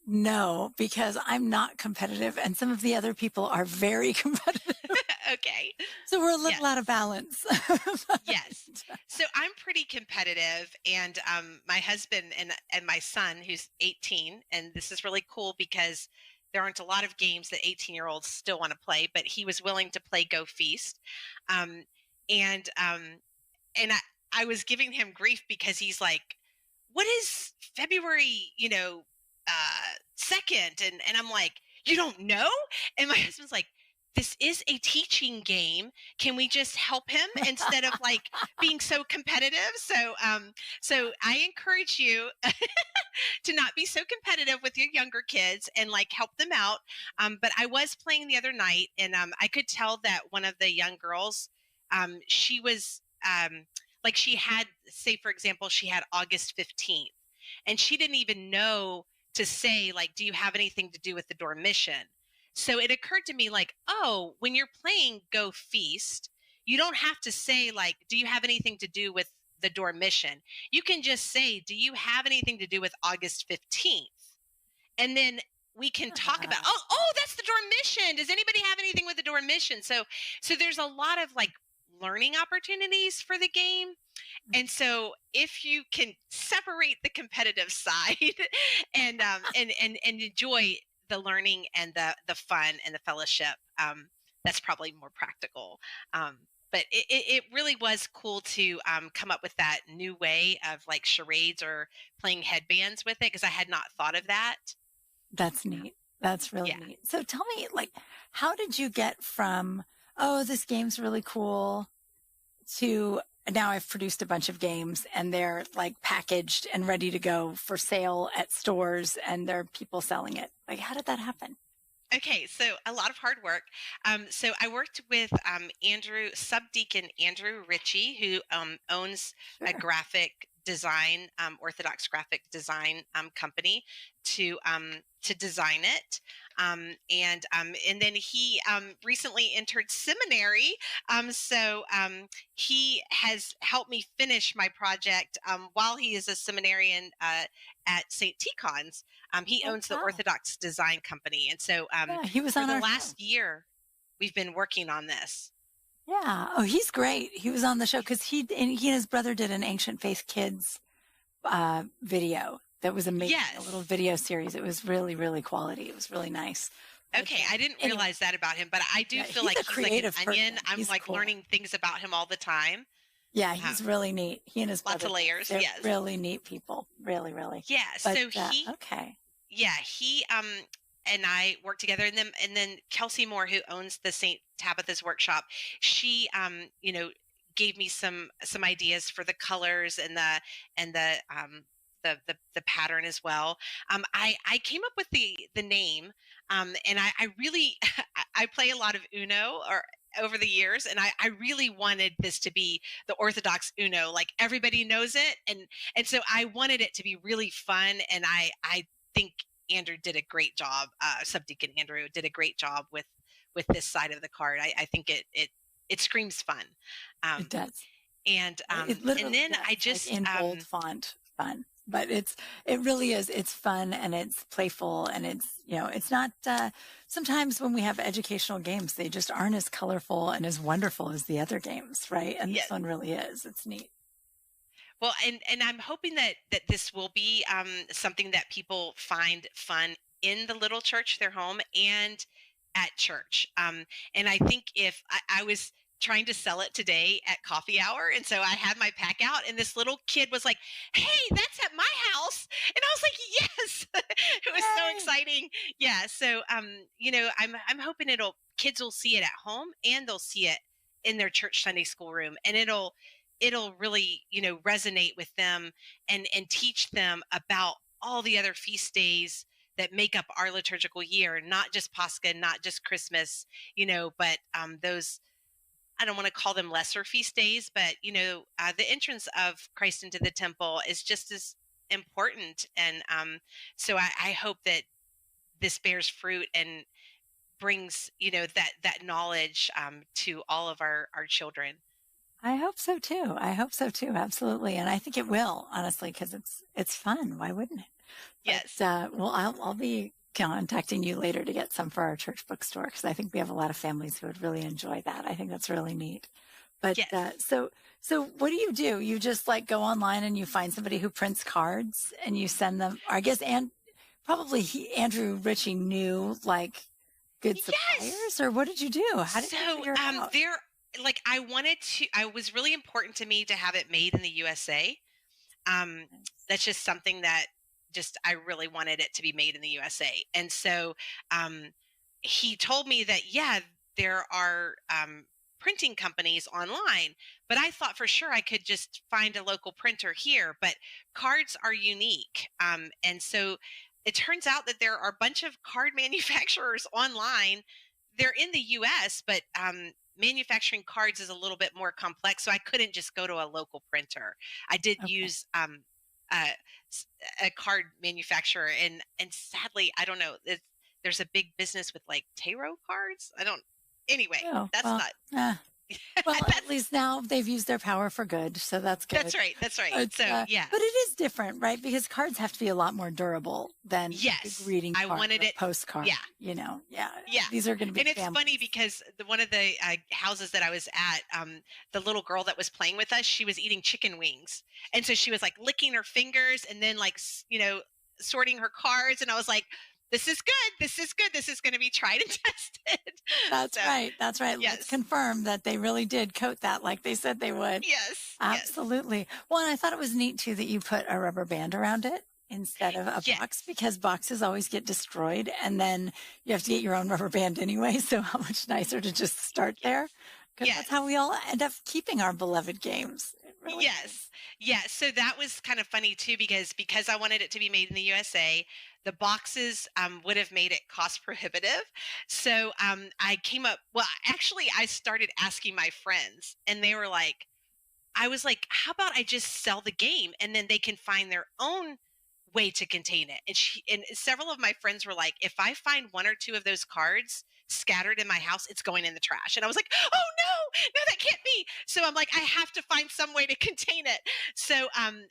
S1: No, because I'm not competitive, and some of the other people are very competitive.
S2: Okay.
S1: So we're a little out of balance.
S2: Yes. So I'm pretty competitive, and my husband and my son, who's 18, and this is really cool because there aren't a lot of games that 18-year-olds still want to play, but he was willing to play Go Feast. And I was giving him grief because he's like, what is February, 2nd? And I'm like, you don't know? And my husband's like, this is a teaching game. Can we just help him instead of like being so competitive? So I encourage you to not be so competitive with your younger kids and like help them out. But I was playing the other night, and I could tell that one of the young girls, she was like, she had, say, for example, she had August 15th, and she didn't even know to say, like, do you have anything to do with the Dormition? So it occurred to me, like, oh, when you're playing Go Feast, you don't have to say, like, do you have anything to do with the Dormition? You can just say, do you have anything to do with August 15th? And then we can talk about, oh, that's the Dormition. Does anybody have anything with the Dormition? So there's a lot of like learning opportunities for the game. And so if you can separate the competitive side and enjoy the learning and the fun and the fellowship, that's probably more practical. But it really was cool to come up with that new way of like charades or playing headbands with it, because I had not thought of that.
S1: That's neat. That's really
S2: Yeah.
S1: neat. So tell me, like, how did you get from, oh, this game's really cool, to now I've produced a bunch of games and they're like packaged and ready to go for sale at stores and there are people selling it? Like, how did that happen?
S2: Okay, so a lot of hard work. So I worked with Subdeacon Andrew Ritchie, who owns a
S1: Sure.
S2: graphic design, Orthodox graphic design company to design it. And then he recently entered seminary. So he has helped me finish my project while he is a seminarian at St. Tikhon's. He
S1: Oh,
S2: owns the
S1: wow.
S2: Orthodox Design Company. And so
S1: Yeah, he was
S2: for
S1: on
S2: the
S1: our
S2: last
S1: show.
S2: year, we've been working on this.
S1: Yeah. Oh, he's great. He was on the show because he and his brother did an Ancient Faith Kids video that was amazing. A little
S2: Yes.
S1: video series. It was really, really quality. It was really nice. But,
S2: Okay, I didn't
S1: anyway,
S2: realize that about him, but I do
S1: yeah,
S2: feel
S1: he's
S2: like
S1: a
S2: he's like an
S1: creative
S2: onion.
S1: person.
S2: I'm
S1: He's
S2: like
S1: cool.
S2: learning things about him all the time.
S1: Yeah, he's really neat. He and his
S2: Lots
S1: brother,
S2: of layers.
S1: they're
S2: Yes.
S1: really neat people. Really, really.
S2: Yeah.
S1: But
S2: So he
S1: okay.
S2: yeah, he and I worked together, and then Kelsey Moore, who owns the St. Tabitha's workshop, she gave me some ideas for the colors and the pattern as well. I came up with the name, and I really I play a lot of Uno or over the years, and I really wanted this to be the Orthodox Uno, like everybody knows it, and so I wanted it to be really fun, and I think Andrew did a great job. Subdeacon Andrew did a great job with this side of the card. I think it screams fun.
S1: It does.
S2: And
S1: It literally
S2: then
S1: does,
S2: I
S1: like
S2: just
S1: in bold font fun. But it really is. It's fun and it's playful and it's not, sometimes when we have educational games, they just aren't as colorful and as wonderful as the other games, right? And
S2: yeah.
S1: this one really is. It's neat.
S2: Well, and I'm hoping that this will be something that people find fun in the little church, their home, and at church. And I think if I was trying to sell it today at coffee hour, and so I had my pack out, and this little kid was like, "Hey, that's at my house," and I was like, "Yes!" It was so
S1: Yay!
S2: exciting. Yeah. So I'm hoping kids will see it at home, and they'll see it in their church Sunday school room, and it'll really resonate with them and teach them about all the other feast days that make up our liturgical year, not just Pascha, not just Christmas, but those, I don't want to call them lesser feast days, but the entrance of Christ into the temple is just as important. And so I hope that this bears fruit and brings that knowledge to all of our children.
S1: I hope so too. I hope so too. Absolutely. And I think it will, honestly, because it's fun. Why wouldn't it?
S2: Yes.
S1: But, well, I'll be contacting you later to get some for our church bookstore because I think we have a lot of families who would really enjoy that. I think that's really neat. But
S2: yes.
S1: So what do? You just like go online and you find somebody who prints cards and you send them, or I guess, and probably Andrew Ritchie knew like good suppliers,
S2: yes.
S1: or what did you do? How did you figure it out?
S2: I was really important to me to have it made in the USA. That's just something that I really wanted it to be made in the USA. And so he told me that, yeah, there are printing companies online, but I thought for sure I could just find a local printer here, but cards are unique. And so it turns out that there are a bunch of card manufacturers online. They're in the US, but manufacturing cards is a little bit more complex. So I couldn't just go to a local printer. I did use a card manufacturer, and sadly, I don't know. There's a big business with like tarot cards. That's not.
S1: Well, at least now they've used their power for good, so that's good.
S2: That's right. That's right.
S1: But,
S2: So, yeah.
S1: but it is different, right? Because cards have to be a lot more durable than a big
S2: Yes.
S1: greeting
S2: I
S1: card
S2: wanted
S1: or
S2: it.
S1: postcard.
S2: Yeah.
S1: Yeah.
S2: Yeah.
S1: These are going to be
S2: And it's
S1: families.
S2: funny because one of the houses that I was at, the little girl that was playing with us, she was eating chicken wings. And so she was like licking her fingers and then like, sorting her cards. And I was like, this is good. This is good. This is going to be tried and tested.
S1: That's
S2: So,
S1: right. That's right.
S2: yes.
S1: Let's confirm that they really did coat that like they said they would.
S2: Yes.
S1: Absolutely. Well, and I thought it was neat too that you put a rubber band around it instead of a
S2: Yes.
S1: box, because boxes always get destroyed and then you have to get your own rubber band anyway. So how much nicer to just start there? Because that's how we all end up keeping our beloved games. It really
S2: Yes.
S1: is.
S2: Yeah. So that was kind of funny too, because I wanted it to be made in the USA, the boxes would have made it cost prohibitive. So I came up, well, actually, I started asking my friends, and they were like, I was like, how about I just sell the game and then they can find their own way to contain it? And several of my friends were like, if I find one or two of those cards scattered in my house, it's going in the trash. And I was like, oh no, that can't be. So I'm like, I have to find some way to contain it. So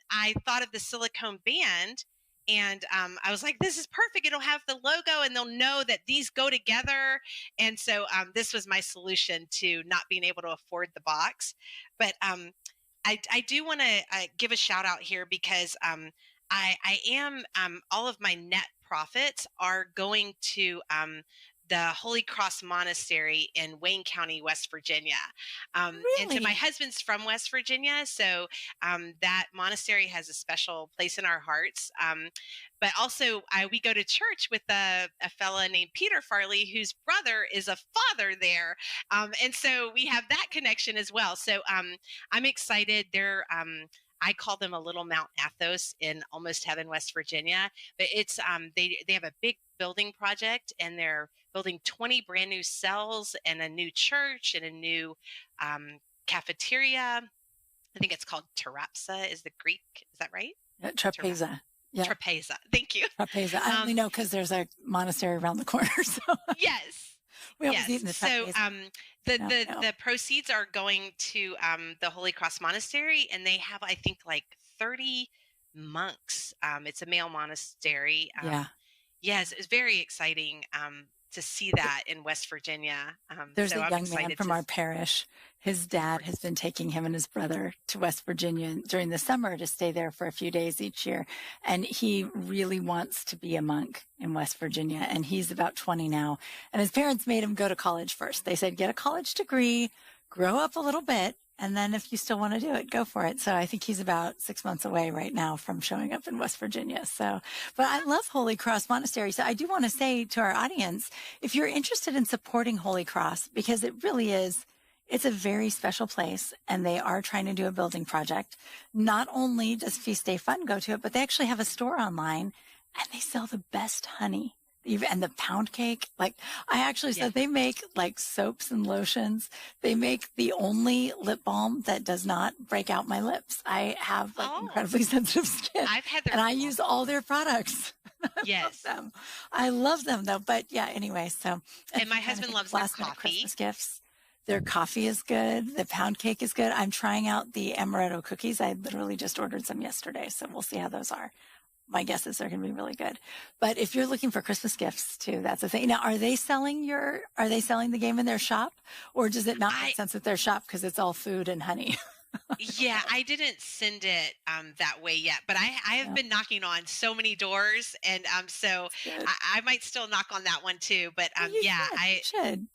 S2: I thought of the silicone band, and I was like, this is perfect. It'll have the logo and they'll know that these go together. And so this was my solution to not being able to afford the box. But I do want to give a shout out here, because I am, all of my net profits are going to the Holy Cross Monastery in Wayne County, West Virginia. And so my husband's from West Virginia, so that monastery has a special place in our hearts. But also, we go to church with a fella named Peter Farley, whose brother is a father there. And so we have that connection as well. So I'm excited. I call them a little Mount Athos in Almost Heaven, West Virginia. But it's they have a big building project, and they're building 20 brand new cells and a new church and a new cafeteria. I think it's called Terapsa is the Greek. Is that right?
S1: Trapeza. Yeah.
S2: Trapeza. Thank you.
S1: Trapeza. I only know because there's a monastery around the corner. So
S2: yes.
S1: we always eat in the trapeza.
S2: So the proceeds are going to the Holy Cross Monastery, and they have, I think, like 30 monks. It's a male monastery. Yes, it's very exciting to see that in West Virginia.
S1: There's a young man from our parish. His dad has been taking him and his brother to West Virginia during the summer to stay there for a few days each year. And he really wants to be a monk in West Virginia. And he's about 20 now. And his parents made him go to college first. They said, get a college degree, grow up a little bit, and then if you still want to do it, go for it. So I think he's about 6 months away right now from showing up in West Virginia. So, but I love Holy Cross Monastery. So I do want to say to our audience, if you're interested in supporting Holy Cross, because it really is, it's a very special place, and they are trying to do a building project. Not only does Feast Day Fun go to it, but they actually have a store online, and they sell the best honey. And the pound cake, like I actually said, they make like soaps and lotions. They make the only lip balm that does not break out my lips. I have like incredibly sensitive skin.
S2: I've had their
S1: I use all their products.
S2: Yes.
S1: I love them though. But yeah, anyway, so.
S2: And my husband loves their coffee.
S1: Christmas gifts. Their coffee is good. The pound cake is good. I'm trying out the amaretto cookies. I literally just ordered some yesterday, so we'll see how those are. My guess is they're going to be really good. But if you're looking for Christmas gifts too, that's the thing. Now, are they selling the game in their shop, or does it not make sense at their shop because it's all food and honey?
S2: Yeah, I didn't send it that way yet, but I have been knocking on so many doors, and so I might still knock on that one too. But
S1: You should.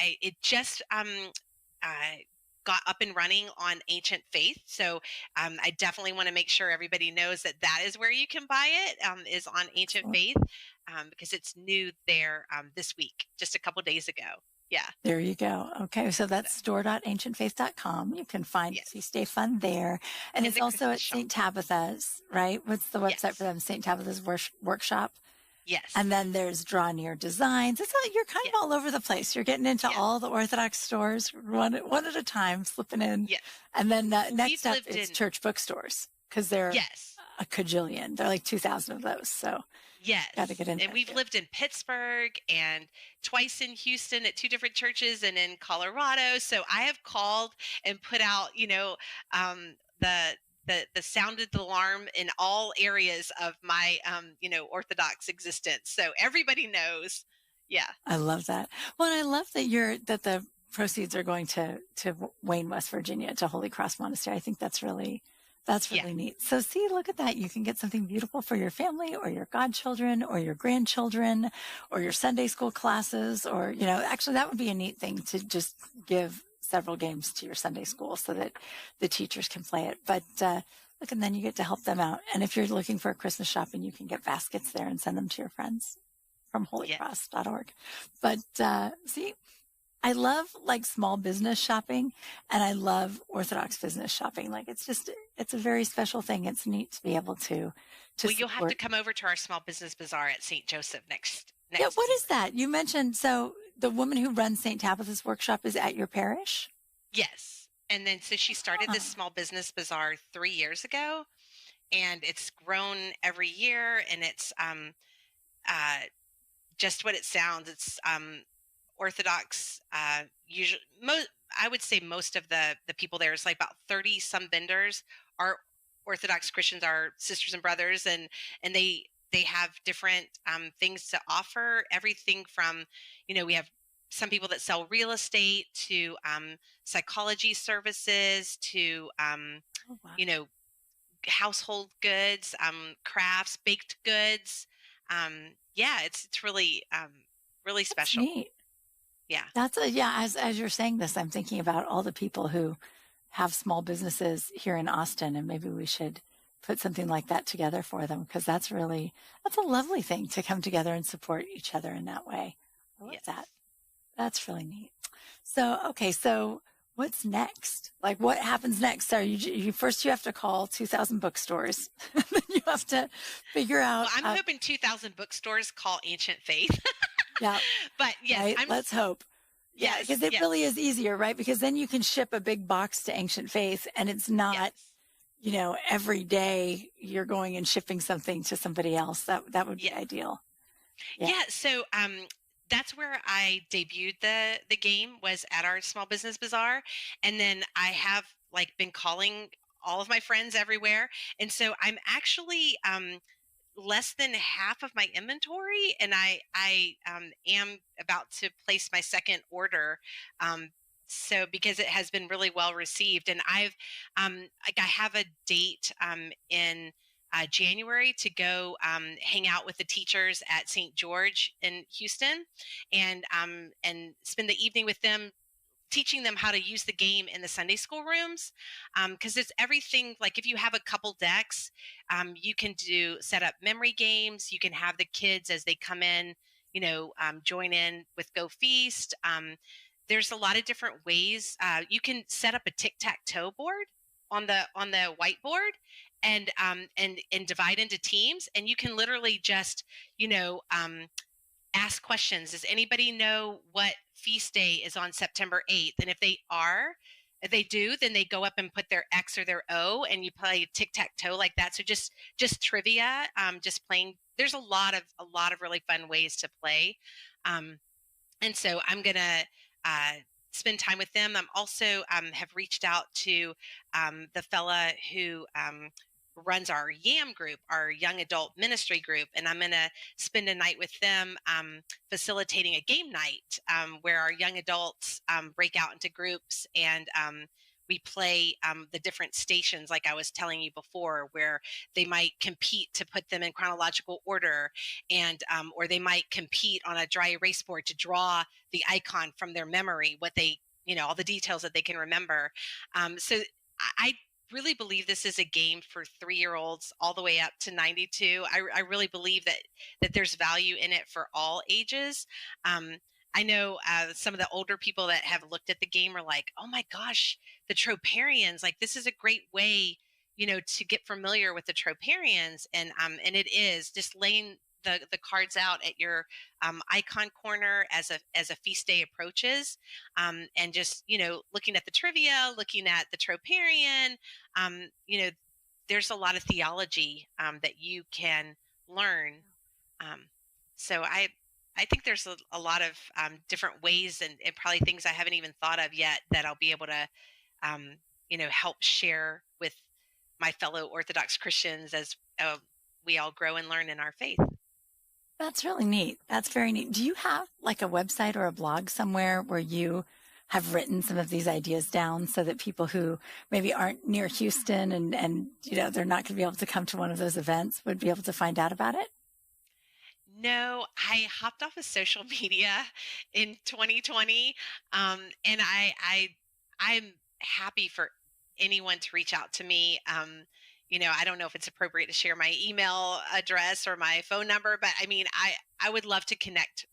S2: It just got up and running on Ancient Faith. So I definitely want to make sure everybody knows that is where you can buy it, is on Ancient Faith, because it's new there this week, just a couple days ago. Yeah.
S1: There you go. Okay. So that's store.ancientfaith.com. You can find Feast Day Fun there. And it's also at St. Tabitha's, right? What's the website for them? St. Tabitha's Workshop.
S2: Yes.
S1: And then there's Draw Near Designs. It's like you're kind of all over the place. You're getting into all the Orthodox stores one at a time, slipping in.
S2: Yes.
S1: And then next up is church bookstores, because they're a cajillion. There are like 2,000 of those. So
S2: Yes.
S1: got to get in
S2: And
S1: there
S2: we've
S1: too.
S2: lived in Pittsburgh and twice in Houston at 2 different churches and in Colorado. So I have called and put out, the sounded the alarm in all areas of my, Orthodox existence. So everybody knows. Yeah.
S1: I love that. Well, and I love that the proceeds are going to Wayne, West Virginia, to Holy Cross Monastery. I think that's really
S2: Yeah.
S1: neat. So see, look at that. You can get something beautiful for your family or your godchildren or your grandchildren or your Sunday school classes, or, actually that would be a neat thing to just give several games to your Sunday school so that the teachers can play it. But, look, and then you get to help them out. And if you're looking for a Christmas shopping, you can get baskets there and send them to your friends from holycross.org. But see, I love like small business shopping, and I love Orthodox business shopping. Like it's a very special thing. It's neat to be able to
S2: Well, you'll have to come over to our small business bazaar at St. Joseph next.
S1: Yeah, what is that? You mentioned, so the woman who runs St. Tabitha's workshop is at your parish?
S2: Yes. And then so she started this small business bazaar 3 years ago, and it's grown every year, and it's just what it sounds. It's Orthodox. Usually, I would say most of the people there is like about 30 some vendors are Orthodox Christians, are sisters and brothers, and they have different things to offer. Everything from, we have some people that sell real estate to psychology services to
S1: Oh, wow.
S2: Household goods, crafts, baked goods. Yeah, it's really really special.
S1: That's neat.
S2: Yeah.
S1: As you're saying this, I'm thinking about all the people who have small businesses here in Austin, and maybe we should put something like that together for them, because that's a lovely thing to come together and support each other in that way. I love that. That's really neat. So, okay, so what's next? Like, what happens next? So you first have to call 2,000 bookstores. Then you have to figure out.
S2: Well, I'm hoping 2,000 bookstores call Ancient Faith.
S1: Yeah.
S2: But yes,
S1: right? Let's hope. Yeah, because it really is easier, right? Because then you can ship a big box to Ancient Faith, and it's not, every day you're going and shipping something to somebody else. That would be ideal.
S2: Yeah. So that's where I debuted the game, was at our small business bazaar, and then I have been calling all of my friends everywhere, and so I'm actually less than half of my inventory, and I am about to place my second order. So because it has been really well received, and I've I have a date in January to go hang out with the teachers at St. George in Houston, and spend the evening with them, teaching them how to use the game in the Sunday school rooms, because it's everything. Like if you have a couple decks, you can set up memory games. You can have the kids, as they come in, join in with Go Feast. There's a lot of different ways. You can set up a tic-tac-toe board on the whiteboard, and divide into teams, and you can literally just ask questions. Does anybody know what feast day is on September 8th? And if they do, then they go up and put their X or their O, and you play tic-tac-toe like that. So just trivia, just playing. There's a lot of really fun ways to play. And so I'm going to spend time with them. I'm also have reached out to the fella who runs our YAM group, our young adult ministry group, and I'm going to spend a night with them facilitating a game night where our young adults break out into groups, and we play the different stations, like I was telling you before, where they might compete to put them in chronological order, and or they might compete on a dry erase board to draw the icon from their memory, what they, all the details that they can remember. So I really believe this is a game for 3-year-olds all the way up to 92. I really believe that there's value in it for all ages. I know some of the older people that have looked at the game are like, oh my gosh, the Troparians, like this is a great way, to get familiar with the Troparians. And it is just laying the cards out at your icon corner as a feast day approaches, and just looking at the trivia, looking at the Troparian, there's a lot of theology that you can learn. Um, so I think there's a lot of different ways and probably things I haven't even thought of yet that I'll be able to, help share with my fellow Orthodox Christians as we all grow and learn in our faith.
S1: That's really neat. That's very neat. Do you have like a website or a blog somewhere where you have written some of these ideas down so that people who maybe aren't near Houston and they're not going to be able to come to one of those events would be able to find out about it?
S2: No, I hopped off of social media in 2020, and I'm happy for anyone to reach out to me. I don't know if it's appropriate to share my email address or my phone number, but I mean, I would love to connect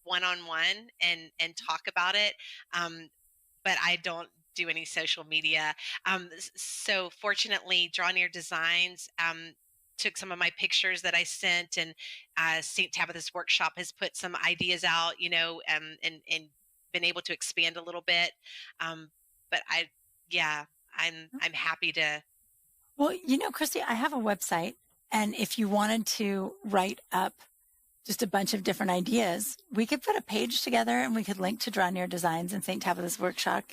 S2: one on one and talk about it. But I don't do any social media. So fortunately, Draw Near Designs took some of my pictures that I sent, and St. Tabitha's Workshop has put some ideas out, and been able to expand a little bit. But I'm happy to.
S1: Well, Christy, I have a website, and if you wanted to write up just a bunch of different ideas, we could put a page together and we could link to Draw Near Designs and St. Tabitha's Workshop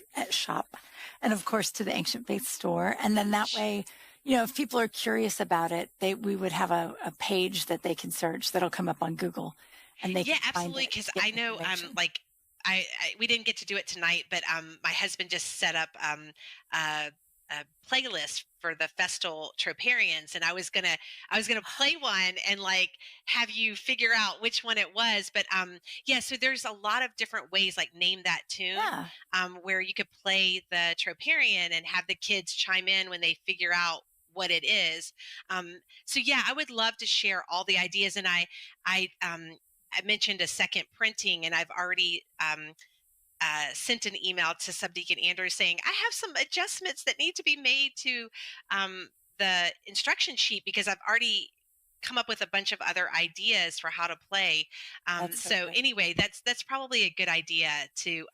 S1: and of course to the Ancient Faith store. And then that way, if people are curious about it, we would have a page that they can search that'll come up on Google, and they can
S2: absolutely. Because I know we didn't get to do it tonight, but my husband just set up a playlist for the Festal Troparians, and I was gonna play one and like have you figure out which one it was. But so there's a lot of different ways, like Name That Tune, where you could play the Troparian and have the kids chime in when they figure out what it is. I would love to share all the ideas, and I mentioned a second printing, and I've already sent an email to Subdeacon Andrew saying I have some adjustments that need to be made to the instruction sheet, because I've already come up with a bunch of other ideas for how to play. Anyway, that's probably a good idea to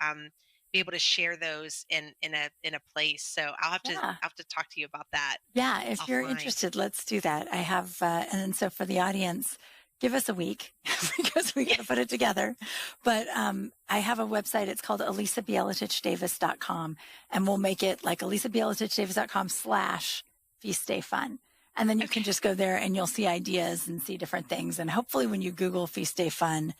S2: be able to share those in a place. So I'll have to talk to you about that.
S1: Yeah, if you're interested, let's do that. I have, and so for the audience, give us a week because we got to put it together. But I have a website. It's called ElisaBieletich-Davis.com, and we'll make it like ElisaBieletich-Davis.com/Feast Day Fun. And then you can just go there and you'll see ideas and see different things. And hopefully when you Google Feast Day Fun,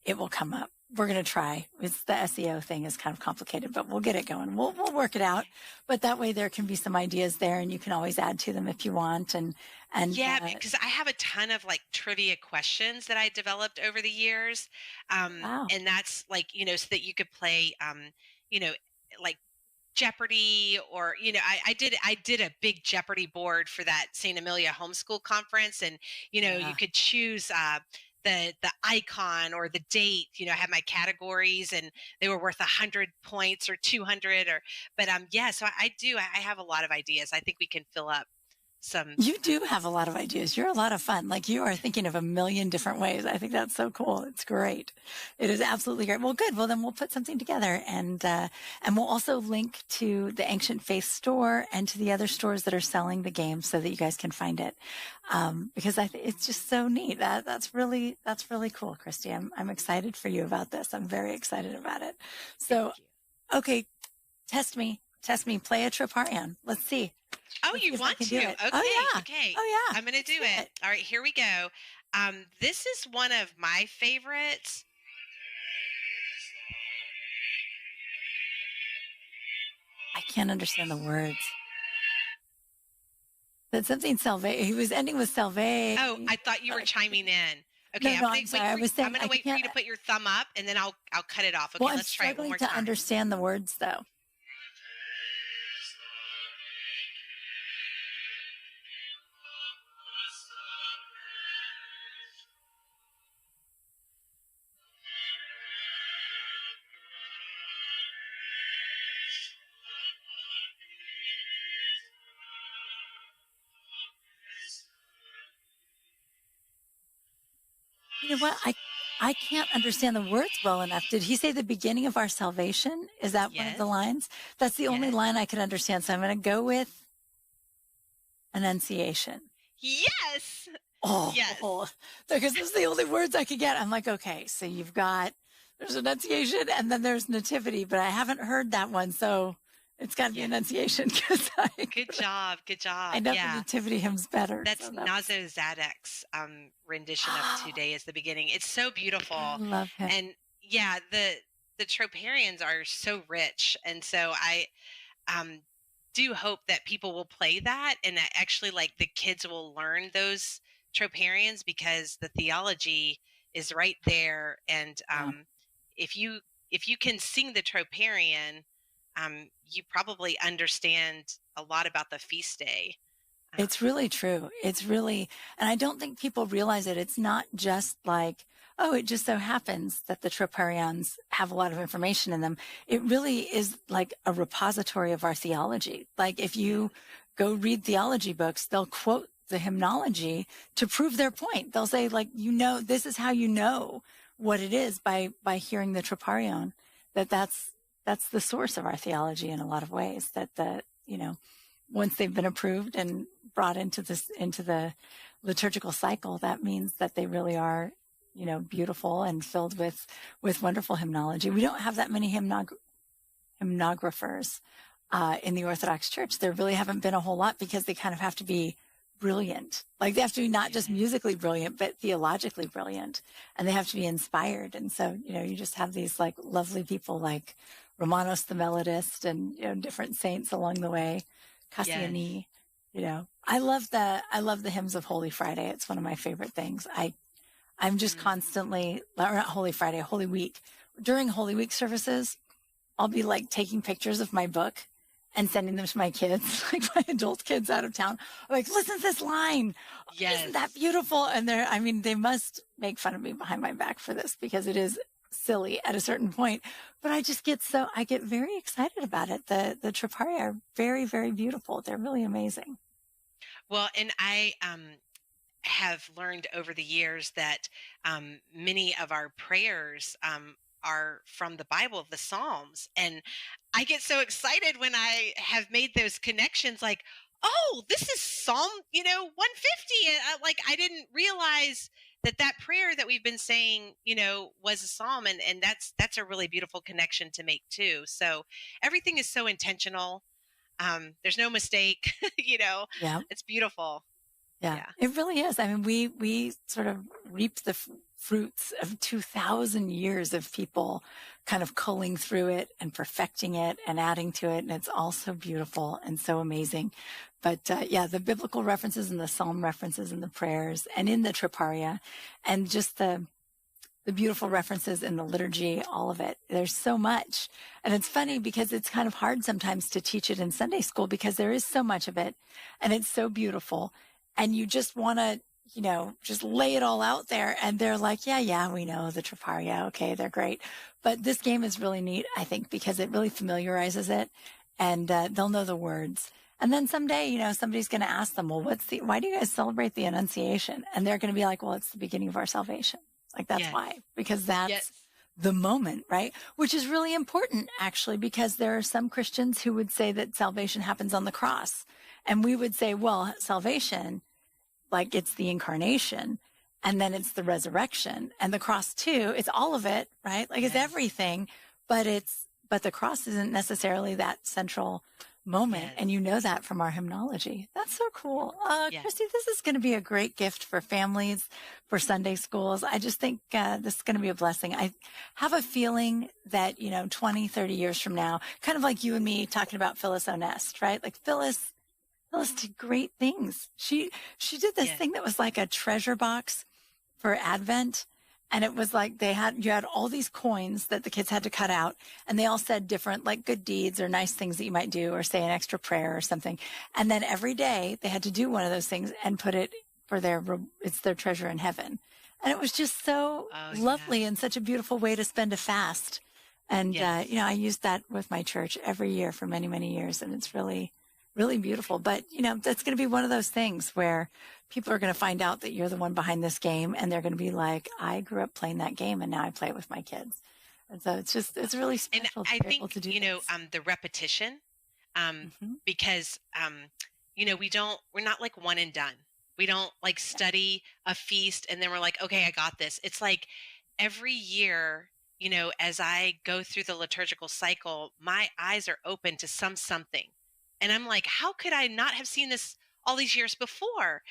S1: it will come up. We're going to try. It's the SEO thing is kind of complicated, but we'll get it going. We'll work it out. But that way there can be some ideas there, and you can always add to them if you want. Because I have a ton of like trivia questions that I developed over the years. Wow.
S2: And that's like, so that you could play, like Jeopardy, or I did a big Jeopardy board for that St. Amelia homeschool conference, and you could choose the icon or the date. I had my categories, and they were worth 100 points or 200 so I have a lot of ideas. I think we can fill up some.
S1: You do have a lot of ideas. You're a lot of fun. Like, you are thinking of a million different ways. I think that's so cool. It's great. It is absolutely great. Well, good. Well, then we'll put something together, and we'll also link to the Ancient Faith store and to the other stores that are selling the game so that you guys can find it. Because it's just so neat. That's really cool, Christy. I'm excited for you about this. I'm very excited about it. So, okay, test me. Play a Troparian. Let's see.
S2: Oh, you want to? Okay.
S1: Oh, yeah.
S2: Okay.
S1: Oh, yeah.
S2: I'm going to do it. All right, here we go. This is one of my favorites.
S1: I can't understand the words. That's something salve. He was ending with salve.
S2: Oh, I thought you were chiming in. Okay,
S1: I'm sorry. I was saying
S2: I'm going to wait for you to put your thumb up, and then I'll cut it off. Okay,
S1: well,
S2: let's try it one more time.
S1: I'm struggling to understand the words, though. You know what? I can't understand the words well enough. Did he say the beginning of our salvation? Is that one of the lines? That's the only line I could understand. So I'm going to go with Annunciation.
S2: Yes.
S1: Oh,
S2: Yes.
S1: because those are the only words I could get. I'm like, okay, so there's Annunciation and then there's Nativity, but I haven't heard that one. So it's got to be Annunciation because
S2: Good job. Good job.
S1: I know the Nativity hymn's better.
S2: That's
S1: so
S2: Nazo Zadek's rendition of Today is the Beginning. It's so beautiful.
S1: I love him.
S2: And yeah, the troparians are so rich. And so I do hope that people will play that and that actually like the kids will learn those troparians because the theology is right there. And if you can sing the troparian, you probably understand a lot about the feast day.
S1: It's really true. It's really, and I don't think people realize it. It's not just like, oh, it just so happens that the troparians have a lot of information in them. It really is like a repository of our theology. Like if you go read theology books, they'll quote the hymnology to prove their point. They'll say like, this is how you know what it is by hearing the troparion, that's the source of our theology in a lot of ways, that once they've been approved and brought into the liturgical cycle, that means that they really are, beautiful and filled with wonderful hymnology. We don't have that many hymnographers in the Orthodox Church. There really haven't been a whole lot because they kind of have to be brilliant. Like they have to be not just musically brilliant, but theologically brilliant, and they have to be inspired. And so, you just have these like lovely people like Romanos the melodist and different saints along the way. Cassiani, I love the hymns of Holy Friday. It's one of my favorite things. I'm just constantly, or not Holy Friday, Holy Week. During Holy Week services, I'll be like taking pictures of my book and sending them to my kids, like my adult kids out of town. I'm like, listen to this line.
S2: Yes.
S1: Isn't that beautiful? And they must make fun of me behind my back for this because it is silly at a certain point, but I get very excited about it. The Tropari are very, very beautiful. They're really amazing.
S2: Well, and I have learned over the years that many of our prayers are from the Bible, the Psalms. And I get so excited when I have made those connections like, oh, this is Psalm, 150. And I didn't realize that prayer that we've been saying, was a psalm. And that's a really beautiful connection to make too. So everything is so intentional. There's no mistake, it's beautiful.
S1: Yeah, it really is. I mean, we sort of reaped the fruits of 2,000 years of people kind of culling through it and perfecting it and adding to it. And it's all so beautiful and so amazing. But the biblical references and the psalm references and the prayers and in the Troparia and just the beautiful references in the liturgy, all of it. There's so much. And it's funny because it's kind of hard sometimes to teach it in Sunday school because there is so much of it and it's so beautiful. And you just want to, just lay it all out there. And they're like, yeah, we know the Troparia. Okay, they're great. But this game is really neat, I think, because it really familiarizes it and they'll know the words. And then someday, somebody's going to ask them, well, why do you guys celebrate the Annunciation? And they're going to be like, well, it's the beginning of our salvation. Like, that's why, because that's the moment, right? Which is really important, actually, because there are some Christians who would say that salvation happens on the cross. And we would say, well, salvation, like it's the incarnation and then it's the resurrection and the cross too. It's all of it, right? Like it's everything, but the cross isn't necessarily that central moment.
S2: Yes.
S1: And you know that from our hymnology. That's so cool.
S2: Yes.
S1: Christi, this is going to be a great gift for families, for Sunday schools. I just think this is going to be a blessing. I have a feeling that, 20, 30 years from now, kind of like you and me talking about Phyllis Onest, right? Like Phyllis did great things. She did this thing that was like a treasure box for Advent. And it was like you had all these coins that the kids had to cut out and they all said different like good deeds or nice things that you might do or say an extra prayer or something. And then every day they had to do one of those things and put it for it's their treasure in heaven. And it was just so lovely and such a beautiful way to spend a fast. And, I used that with my church every year for many, many years. And it's really, really beautiful. But, that's going to be one of those things where people are going to find out that you're the one behind this game and they're going to be like, I grew up playing that game and now I play it with my kids. And so it's really special
S2: and I think,
S1: to do
S2: the repetition, because, we're not like one and done. We don't like study a feast and then we're like, okay, I got this. It's like every year, as I go through the liturgical cycle, my eyes are open to something. And I'm like, how could I not have seen this all these years before?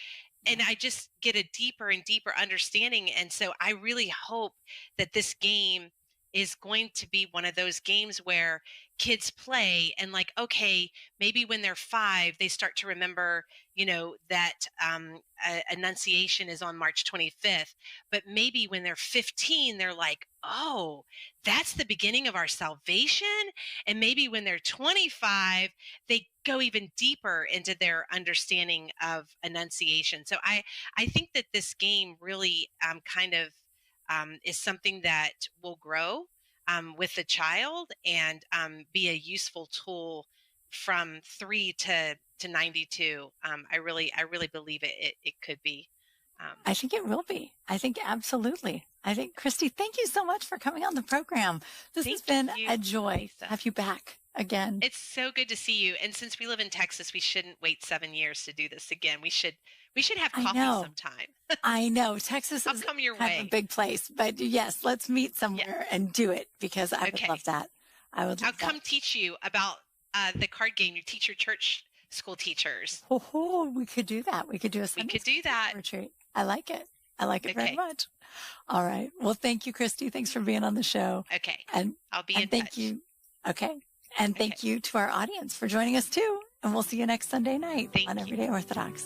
S2: And I just get a deeper and deeper understanding. And so I really hope that this game is going to be one of those games where kids play and like, okay, maybe when they're 5, they start to remember, that Annunciation is on March 25th. But maybe when they're 15, they're like, oh, that's the beginning of our salvation. And maybe when they're 25, they go even deeper into their understanding of Annunciation. So I think that this game really is something that will grow with the child and be a useful tool from 3 to 92. I really believe it could be.
S1: I think it will be. I think absolutely. I think, Christi, thank you so much for coming on the program. This has been a joy to have you back again.
S2: It's so good to see you. And since we live in Texas, we shouldn't wait 7 years to do this again. We should have coffee sometime.
S1: I know. Texas is
S2: come your
S1: kind
S2: way.
S1: of a big place. But yes, let's meet somewhere and do it because I would love that. I'll
S2: come teach you about the card game. You teach your church school teachers.
S1: Oh, we could do that. We could do a Sunday
S2: do that
S1: retreat. I like it. I like it very much. All right. Well, thank you, Christi. Thanks for being on the show.
S2: Okay.
S1: And
S2: I'll be in
S1: thank
S2: touch.
S1: you. Okay. And thank you to our audience for joining us too. And we'll see you next Sunday night on Everyday Orthodox.